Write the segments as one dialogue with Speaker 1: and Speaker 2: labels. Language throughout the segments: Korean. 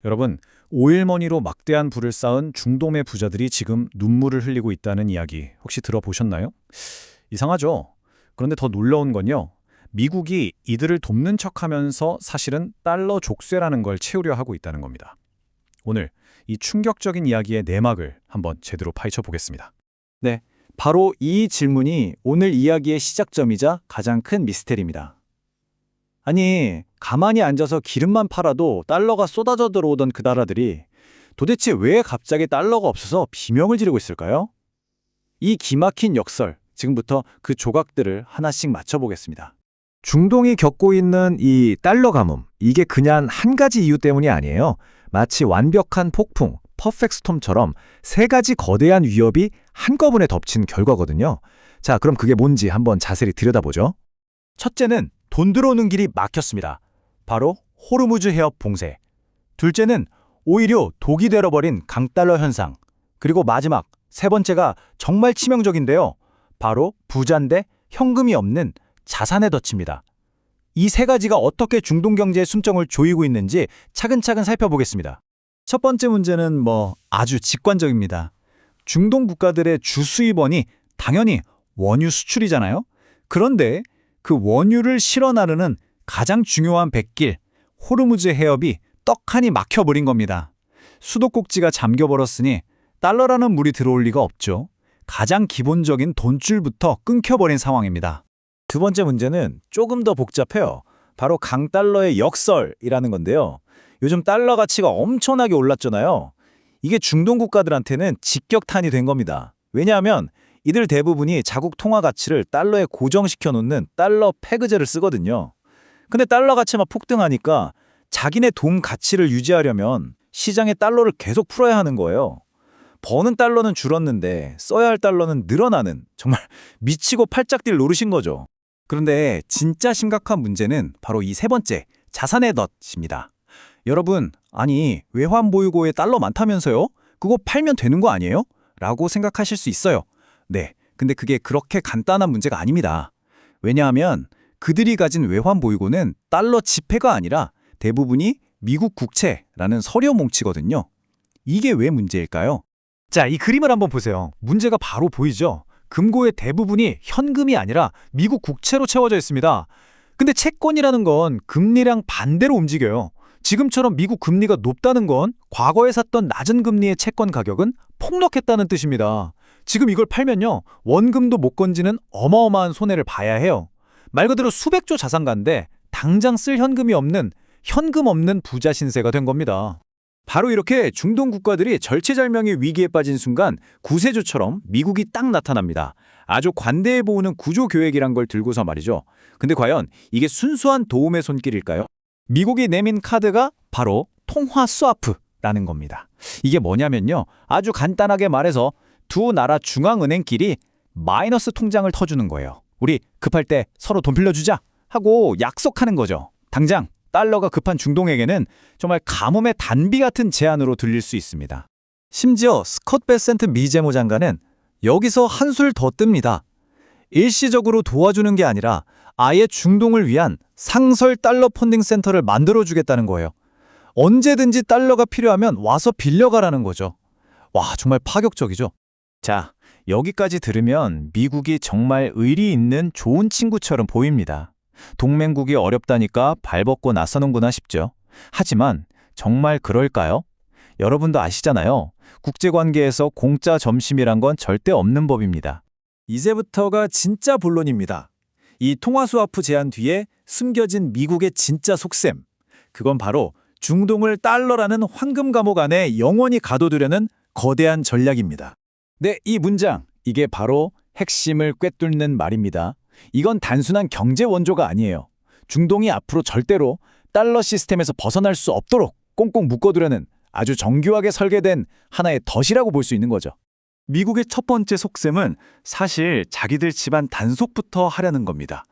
Speaker 1: 여러분, 오일머니로 막대한 부를 쌓은 중동의 부자들이 지금 눈물을 흘리고 있다는 이야기 혹시 들어보셨나요? 이상하죠? 그런데 더 놀라운 건요. 미국이 이들을 돕는 척하면서 사실은 달러 족쇄라는 걸 채우려 하고 있다는 겁니다. 오늘 이 충격적인 이야기의 내막을 한번 제대로 파헤쳐 보겠습니다.
Speaker 2: 네, 바로 이 질문이 오늘 이야기의 시작점이자 가장 큰 미스테리입니다. 아니, 가만히 앉아서 기름만 팔아도 달러가 쏟아져 들어오던 그 나라들이 도대체 왜 갑자기 달러가 없어서 비명을 지르고 있을까요? 이 기막힌 역설, 지금부터 그 조각들을 하나씩 맞춰보겠습니다.
Speaker 3: 중동이 겪고 있는 이 달러 가뭄, 이게 그냥 한 가지 이유 때문이 아니에요. 마치 완벽한 폭풍, 퍼펙트 스톰처럼 세 가지 거대한 위협이 한꺼번에 덮친 결과거든요. 자, 그럼 그게 뭔지 한번 자세히 들여다보죠.
Speaker 2: 첫째는 돈 들어오는 길이 막혔습니다. 바로 호르무즈 해협 봉쇄. 둘째는 오히려 독이 되어버린 강달러 현상. 그리고 마지막, 세 번째가 정말 치명적인데요. 바로 부자인데 현금이 없는 자산의 덫입니다. 이 세 가지가 어떻게 중동 경제의 숨정을 조이고 있는지 차근차근 살펴보겠습니다. 첫 번째 문제는 아주 직관적입니다. 중동 국가들의 주 수입원이 당연히 원유 수출이잖아요. 그런데 그 원유를 실어 나르는 가장 중요한 백길, 호르무즈 해협이 떡하니 막혀버린 겁니다. 수도꼭지가 잠겨버렸으니 달러라는 물이 들어올 리가 없죠. 가장 기본적인 돈줄부터 끊겨버린 상황입니다. 두 번째 문제는 조금 더 복잡해요. 바로 강달러의 역설이라는 건데요. 요즘 달러 가치가 엄청나게 올랐잖아요. 이게 중동 국가들한테는 직격탄이 된 겁니다. 왜냐하면 이들 대부분이 자국 통화 가치를 달러에 고정시켜 놓는 달러 페그제를 쓰거든요. 근데 달러 가치만 폭등하니까 자기네 돈 가치를 유지하려면 시장에 달러를 계속 풀어야 하는 거예요. 버는 달러는 줄었는데 써야 할 달러는 늘어나는 정말 미치고 팔짝 뛸 노릇인 거죠. 그런데 진짜 심각한 문제는 바로 이 세 번째, 자산의 덫입니다. 여러분, 아니 외환 보유고에 달러 많다면서요? 그거 팔면 되는 거 아니에요? 라고 생각하실 수 있어요. 네, 근데 그게 그렇게 간단한 문제가 아닙니다. 왜냐하면 그들이 가진 외환 보유고는 달러 지폐가 아니라 대부분이 미국 국채라는 서류 뭉치거든요. 이게 왜 문제일까요? 자, 이 그림을 한번 보세요. 문제가 바로 보이죠? 금고의 대부분이 현금이 아니라 미국 국채로 채워져 있습니다. 근데 채권이라는 건 금리랑 반대로 움직여요. 지금처럼 미국 금리가 높다는 건 과거에 샀던 낮은 금리의 채권 가격은 폭락했다는 뜻입니다. 지금 이걸 팔면요, 원금도 못 건지는 어마어마한 손해를 봐야 해요. 말 그대로 수백조 자산가인데 당장 쓸 현금이 없는 현금 없는 부자 신세가 된 겁니다. 바로 이렇게 중동 국가들이 절체절명의 위기에 빠진 순간 구세주처럼 미국이 딱 나타납니다. 아주 관대해 보이는 구조교획이란 걸 들고서 말이죠. 근데 과연 이게 순수한 도움의 손길일까요? 미국이 내민 카드가 바로 통화 스와프라는 겁니다. 이게 뭐냐면요, 아주 간단하게 말해서 두 나라 중앙은행끼리 마이너스 통장을 터주는 거예요. 우리 급할 때 서로 돈 빌려주자 하고 약속하는 거죠. 당장 달러가 급한 중동에게는 정말 가뭄의 단비 같은 제안으로 들릴 수 있습니다. 심지어 스콧 베센트 미 재무 장관은 여기서 한술 더 뜹니다. 일시적으로 도와주는 게 아니라 아예 중동을 위한 상설 달러 펀딩 센터를 만들어주겠다는 거예요. 언제든지 달러가 필요하면 와서 빌려가라는 거죠. 와, 정말 파격적이죠. 자, 여기까지 들으면 미국이 정말 의리 있는 좋은 친구처럼 보입니다. 동맹국이 어렵다니까 발벗고 나서는구나 싶죠. 하지만 정말 그럴까요? 여러분도 아시잖아요. 국제관계에서 공짜 점심이란 건 절대 없는 법입니다. 이제부터가 진짜 본론입니다. 이 통화스와프 제안 뒤에 숨겨진 미국의 진짜 속셈. 그건 바로 중동을 달러라는 황금 감옥 안에 영원히 가둬두려는 거대한 전략입니다. 네, 이 문장, 이게 바로 핵심을 꿰뚫는 말입니다. 이건 단순한 경제 원조가 아니에요. 중동이 앞으로 절대로 달러 시스템에서 벗어날 수 없도록 꽁꽁 묶어두려는 아주 정교하게 설계된 하나의 덫이라고 볼 수 있는 거죠. 미국의 첫 번째 속셈은 사실 자기들 집안 단속부터 하려는 겁니다.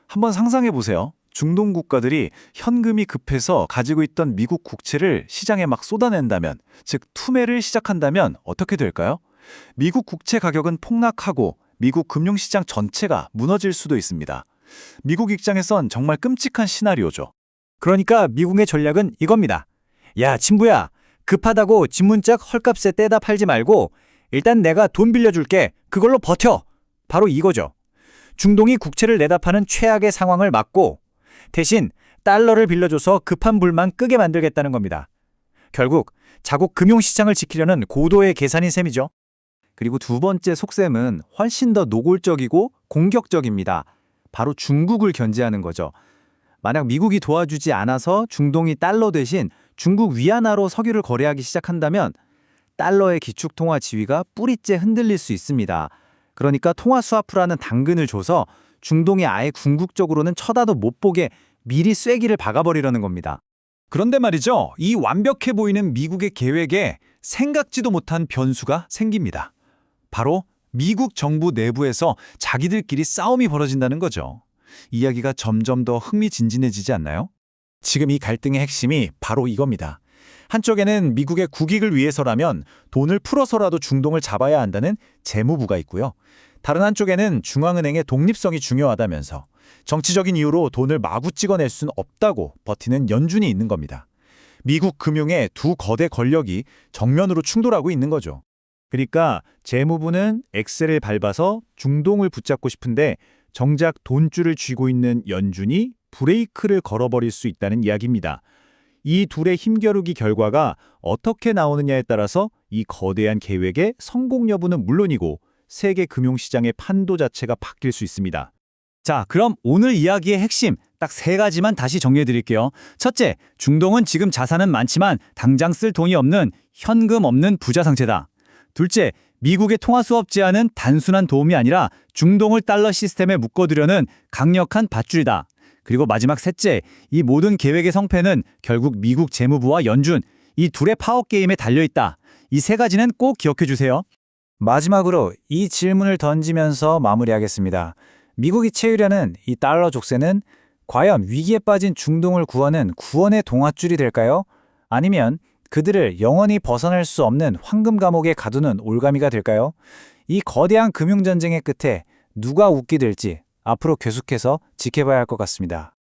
Speaker 2: 한번 상상해 보세요. 중동 국가들이 현금이 급해서 가지고 있던 미국 국채를 시장에 막 쏟아낸다면, 즉 투매를 시작한다면 어떻게 될까요? 미국 국채 가격은 폭락하고 미국 금융시장 전체가 무너질 수도 있습니다. 미국 입장에선 정말 끔찍한 시나리오죠. 그러니까 미국의 전략은 이겁니다. 야, 친부야. 급하다고 집문짝 헐값에 떼다 팔지 말고 일단 내가 돈 빌려줄게. 그걸로 버텨. 바로 이거죠. 중동이 국채를 내다 파는 최악의 상황을 막고 대신 달러를 빌려줘서 급한 불만 끄게 만들겠다는 겁니다. 결국 자국 금융시장을 지키려는 고도의 계산인 셈이죠. 그리고 두 번째 속셈은 훨씬 더 노골적이고 공격적입니다. 바로 중국을 견제하는 거죠. 만약 미국이 도와주지 않아서 중동이 달러 대신 중국 위안화로 석유를 거래하기 시작한다면 달러의 기축통화 지위가 뿌리째 흔들릴 수 있습니다. 그러니까 통화 스와프라는 당근을 줘서 중동이 아예 궁극적으로는 쳐다도 못 보게 미리 쐐기를 박아버리려는 겁니다.
Speaker 4: 그런데 말이죠. 이 완벽해 보이는 미국의 계획에 생각지도 못한 변수가 생깁니다. 바로 미국 정부 내부에서 자기들끼리 싸움이 벌어진다는 거죠. 이야기가 점점 더 흥미진진해지지 않나요? 지금 이 갈등의 핵심이 바로 이겁니다. 한쪽에는 미국의 국익을 위해서라면 돈을 풀어서라도 중동을 잡아야 한다는 재무부가 있고요. 다른 한쪽에는 중앙은행의 독립성이 중요하다면서 정치적인 이유로 돈을 마구 찍어낼 수는 없다고 버티는 연준이 있는 겁니다. 미국 금융의 두 거대 권력이 정면으로 충돌하고 있는 거죠.
Speaker 2: 그러니까 재무부는 엑셀을 밟아서 중동을 붙잡고 싶은데 정작 돈줄을 쥐고 있는 연준이 브레이크를 걸어버릴 수 있다는 이야기입니다. 이 둘의 힘겨루기 결과가 어떻게 나오느냐에 따라서 이 거대한 계획의 성공 여부는 물론이고 세계 금융시장의 판도 자체가 바뀔 수 있습니다. 자, 그럼 오늘 이야기의 핵심 딱 3가지만 다시 정리해 드릴게요. 첫째, 중동은 지금 자산은 많지만 당장 쓸 돈이 없는 현금 없는 부자 상태다. 둘째, 미국의 통화 수업 제한은 단순한 도움이 아니라 중동을 달러 시스템에 묶어두려는 강력한 밧줄이다. 그리고 마지막 셋째, 이 모든 계획의 성패는 결국 미국 재무부와 연준, 이 둘의 파워게임에 달려있다. 이 3가지는 꼭 기억해 주세요. 마지막으로 이 질문을 던지면서 마무리하겠습니다. 미국이 채우려는 이 달러 족쇄는 과연 위기에 빠진 중동을 구하는 구원의 동아줄이 될까요? 아니면 그들을 영원히 벗어날 수 없는 황금 감옥에 가두는 올가미가 될까요? 이 거대한 금융전쟁의 끝에 누가 웃게 될지 앞으로 계속해서 지켜봐야 할 것 같습니다.